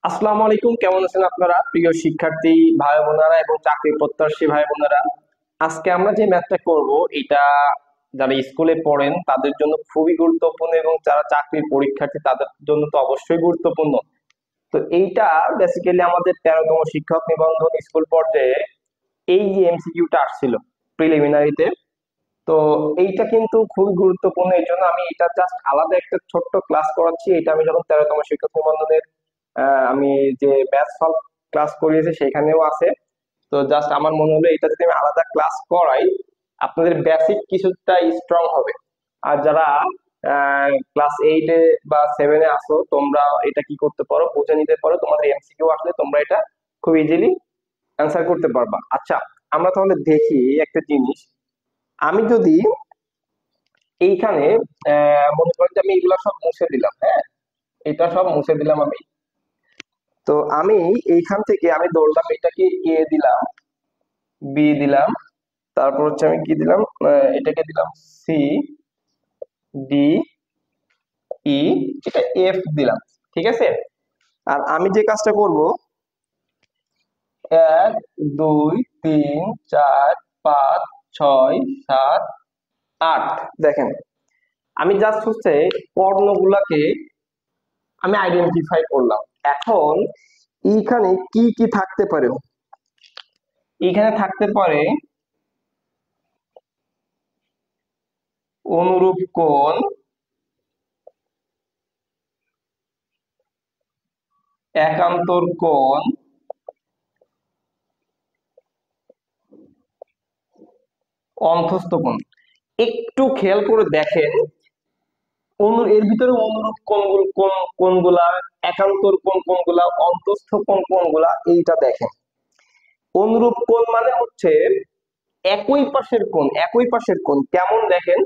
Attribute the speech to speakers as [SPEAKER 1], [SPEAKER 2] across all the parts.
[SPEAKER 1] আসসালামু আলাইকুম, কেমন আছেন আপনারা প্রিয় শিক্ষার্থী ভাই বোনেরা এবং চাকরি প্রত্যাশী ভাই বোনেরা? আজকে আমরা যে ম্যাথটা করব এটা যারা স্কুলে পড়েন তাদের জন্য খুবই গুরুত্বপূর্ণ এবং যারা চাকরির পরীক্ষার্থী তাদের জন্য তো অবশ্যই গুরুত্বপূর্ণ। তো এইটা বেসিক্যালি আমাদের 13তম শিক্ষক নিবন্ধন স্কুল পর্যায়ে এই যে এমসিকিউটা আসছিল প্রিলিমিনারিতে। তো এইটা কিন্তু খুবই গুরুত্বপূর্ণ, এই জন্য আমি এটা জাস্ট আলাদা একটা ছোট্ট ক্লাস করাচ্ছি। এটা আমি যখন 13তম শিক্ষক নিবন্ধনের আমি যে ম্যাথ সলভ ক্লাস করিয়েছি সেখানেও আছে। তো জাস্ট আমার মনে হলো এটা যদি আমি আলাদা ক্লাস করাই আপনাদের বেসিক কিছুটা স্ট্রং হবে। আর যারা ক্লাস 8-এ বা 7-এ আসো তোমরা এটা কি করতে পারো, বুঝে নিতে পারো, তোমাদের এমসিকিউ আসলে তোমরা এটা খুব ইজিলি অ্যান্সার করতে পারবা। আচ্ছা, আমরা তাহলে দেখি একটা জিনিস। আমি যদি এইখানে মনে করেন যে আমি এগুলা সব মুছে দিলাম, হ্যাঁ, এটা সব মুছে দিলাম আমি। তো আমি এইখান থেকে আমি ধরলাম এটাকে এ দিলাম, বি দিলাম, তারপর হচ্ছে আমি কি দিলাম, এটাকে দিলাম সি, ডি, ই, এটা এফ দিলাম। ঠিক আছে। আর আমি যে কাজটা করব, 1 2 3 4 5 6 7 8, দেখেন আমি জাস্ট হচ্ছে কর্ণগুলাকে আমি আইডেন্টিফাই করলাম। এখন এইখানে কি কি থাকতে পারে? এখানে থাকতে পারে অনুরূপ কোণ, একান্তর কোণ, অন্তস্থ কোণ। একটু খেয়াল করে দেখেন এর ভিতরে অনুরূপ কোণগুলা, একান্তর কোণ কোনগুলা, অন্তস্থ কোণ কোনগুলা, এইটা দেখেন। অনুরূপ কোণ মানে হচ্ছে একই পাশের কোণ। একই পাশের কোণ কেমন দেখেন,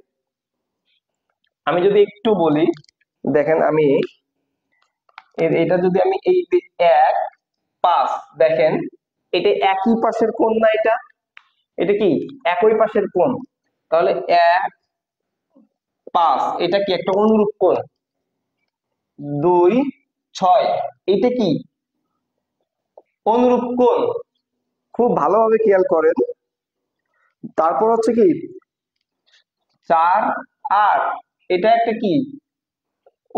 [SPEAKER 1] আমি যদি একটু বলি, দেখেন আমি এটা যদি আমি এই 1 5 দেখেন, এটা একই পাশের কোণ না? এটা এটা কি একই পাশের কোণ? তাহলে 1 5 এটা কি একটা অনুরূপ কোণ? 2 6 এটা কি অনুরূপ কোণ? খুব ভালোভাবে খেয়াল করেন। তারপর হচ্ছে কি 4 8 এটা একটা কি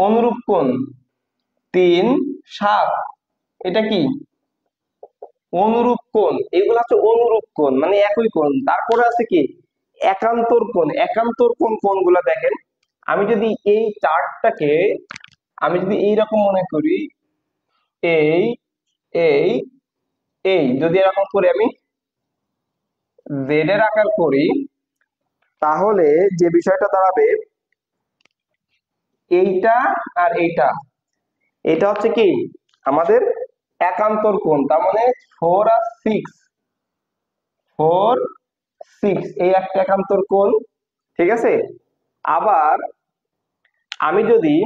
[SPEAKER 1] অনুরূপ কোণ। 3 7 এটা কি অনুরূপ কোণ। এগুলো হচ্ছে অনুরূপ কোণ, মানে একই কোণ। তারপরে আছে কি একান্তর কোণ। একান্তর কোণ কোনগুলা দেখেন, আমি যদি এই চার্টটাকে আমি যদি এইরকম মনে করি, এই এই এই যদি এরকম করে আমি জেড এর আকার করি, তাহলে যে বিষয়টা দাঁড়াবে এইটা আর এইটা, এটা হচ্ছে কি আমাদের একান্তর কোণ। তার মানে 4 আর 6, 4 6 এই একটা একান্তর কোণ। ঠিক আছে। আবার আমি যদি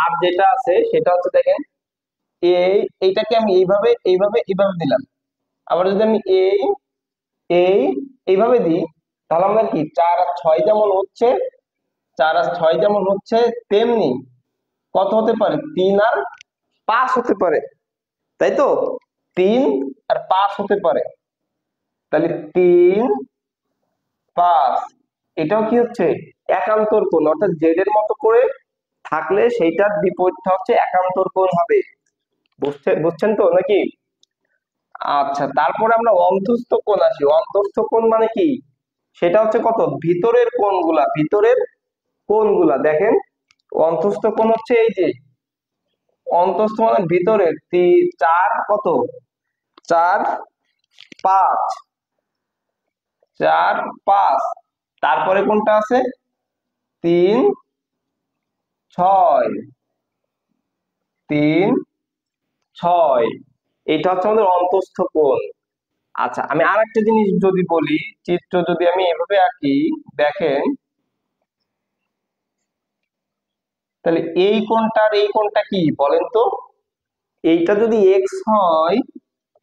[SPEAKER 1] আর যেটা আছে সেটা হচ্ছে দেখেন, এইটাকে আমি এইভাবে এইভাবে এইভাবে দিলাম। আবার যদি আমি এই এইভাবে দিই, তাহলে আমাদের কি 4 আর 6 যেমন হচ্ছে, 4 আর 6 যেমন হচ্ছে, তেমনি কত হতে পারে? 3 আর 5 হতে পারে, তাই তো? 3 আর 5 হতে পারে। তাহলে 3 5 এটাও কি হচ্ছে একান্তর কোণ, অর্থাৎ জেড এর মতো করে থাকলে সেইটার বিপরীতটা হচ্ছে একান্তর কোণ হবে। বুঝছেন তো নাকি? আচ্ছা, তারপরে আমরা অন্তস্থ কোণ আসি। অন্তস্থ কোণ মানে কি? সেটা হচ্ছে কত ভিতরের কোণগুলা, ভিতরের কোণগুলা দেখেন। অন্তস্থ কোণ হচ্ছে এই যে অন্তস্থ মানে ভিতরের 4 কত 4 5, 4 5। তারপরে কোনটা আছে? 3 6, 3 6, এটা হচ্ছে আমাদের অন্তস্থ কোণ। আচ্ছা, আমি আর একটা জিনিস যদি বলি, চিত্র যদি আমি এভাবে আঁকি, দেখেন তাহলে এই কোণটা আর এই কোণটা কি বলেন তো? এইটা যদি এক্স হয়,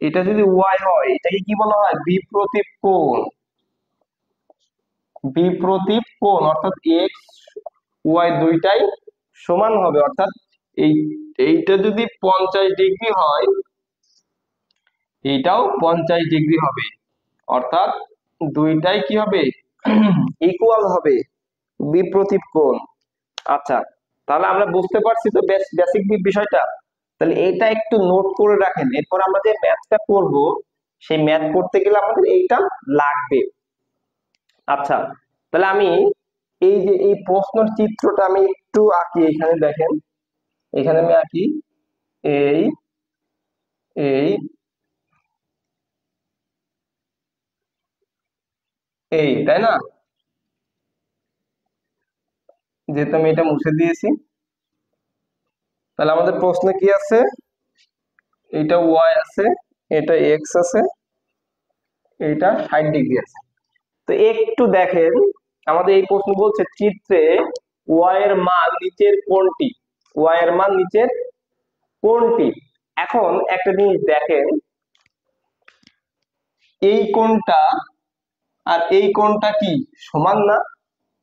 [SPEAKER 1] এটা যদি ওয়াই হয়, এটাকে কি বলা হয়? বিপ্রতীপ কোণ। বিপ্রতীপ কোণ অর্থাৎ এক্স ওয়াই দুইটাই সমান হবে, অর্থাৎ এই এইটা যদি 50 ডিগ্রি হয়, এটাও 50 ডিগ্রি হবে, অর্থাৎ দুইটাই কি হবে, ইকুয়াল হবে, বিপ্রতীপ কোণ। আচ্ছা, তাহলে আমরা বুঝতে পারছি তো বেসিক বিষয়টা। তাহলে এটা একটু নোট করে রাখেন, এরপর আমরা যে ম্যাথটা করব সেই ম্যাথ করতে গেলে আমাদের এইটা লাগবে। আচ্ছা, তাহলে আমি এই যে এই প্রশ্নের চিত্রটা আমি একটু আঁকি, এখানে দেখেন, এখানে আমি আঁকি এই এই এই তাই না, যেহেতু আমি এটা মুছে দিয়েছি, তাহলে আমাদের প্রশ্নে কি আছে, এটা ওয়াই আছে, এটা এক্স আছে, এটা 60 ডিগ্রি আছে। তো একটু দেখেন, আমাদের এই প্রশ্ন বলছে চিত্রে ওয়াই এর মান নিচের কোনটি, ওয়াই এর মান নিচের কোনটি। এখন একটা জিনিস দেখেন, এই কোণটা আর এই কোণটা কি সমান না?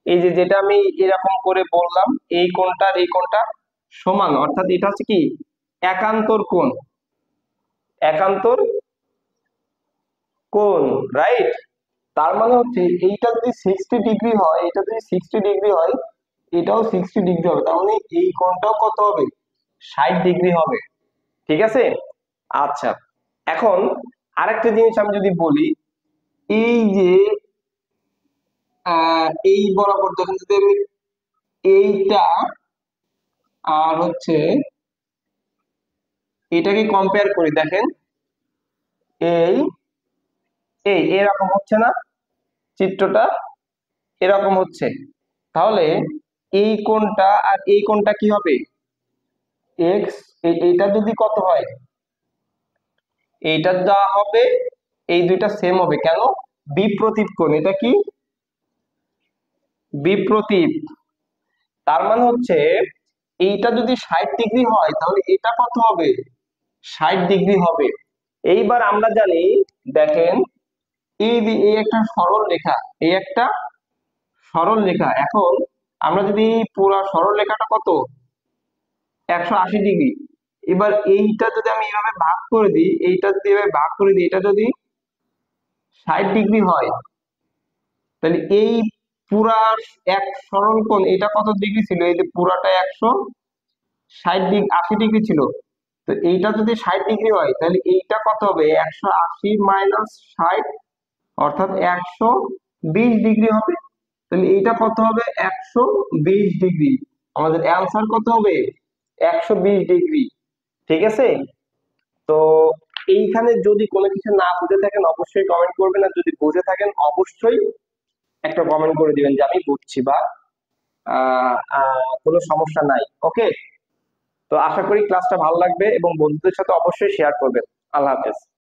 [SPEAKER 1] এই যে যেটা আমি এরকম করে বললাম, এই কোণটা আর এই কোণটা সমান, অর্থাৎ এটা হচ্ছে কি একান্তর কোণ, একান্তর কোণ, রাইট। তার মানে হচ্ছে এইটা যদি 60 ডিগ্রি হয়, এটা যদি 60 ডিগ্রি হয়, এটাও 60 ডিগ্রি হবে, তার মানে এই কোণটাও কত হবে, 60 ডিগ্রি হবে। ঠিক আছে। আচ্ছা, এখন আরেকটা জিনিস আমি যদি বলি, এই যে এই বরাবর যখন যদি আমি এইটা আর হচ্ছে এটাকে কম্পেয়ার করি, দেখেন এই এই এরকম হচ্ছে না, চিত্রটা এরকম হচ্ছে, তাহলে এই কোণটা আর এই কোণটা কি হবে, এক্স, এইটা যদি কত হয়, এইটা যা হবে, এই দুইটা সেম হবে, কেন, বিপ্রতীপ কোণ, এটা কি বিপ্রতীপ। তার মানে হচ্ছে এইটা যদি 60 ডিগ্রি হয়, তাহলে এটা কত হবে, 60 ডিগ্রি হবে। এইবার আমরা জানি, দেখেন এই একটা সরল রেখা, এই একটা সরল রেখা, এখন আমরা যদি পুরো সরল রেখাটা কত, 180 ডিগ্রি, এবার এইটা যদি আমি এইভাবে ভাগ করে দিই, এইটা যদি এভাবে ভাগ করে দিই, এটা যদি 60 ডিগ্রি হয়, তাহলে এই পুরা এক সরল কোণ এটা কত ডিগ্রি ছিল, এই যে পুরাটা 160 ডিগ্রি, 80 ডিগ্রি ছিল। তো এইটা যদি 60 ডিগ্রি হয়, তাহলে এইটা কত হবে, 180 - 60, অর্থাৎ 120 ডিগ্রি হবে। তাহলে এইটা কত হবে, 120 ডিগ্রি। আমাদের অ্যান্সার কত হবে, 120 ডিগ্রি। ঠিক আছে। তো এইখানে যদি কোনো কিছু না বুঝে থাকেন অবশ্যই কমেন্ট করবেন, আর যদি বুঝে থাকেন অবশ্যই একটা কমেন্ট করে দিবেন যে আমি বুঝছি বা কোনো সমস্যা নাই। ওকে। তো আশা করি ক্লাসটা ভালো লাগবে এবং বন্ধুদের সাথে অবশ্যই শেয়ার করবেন। আল্লাহ হাফেজ।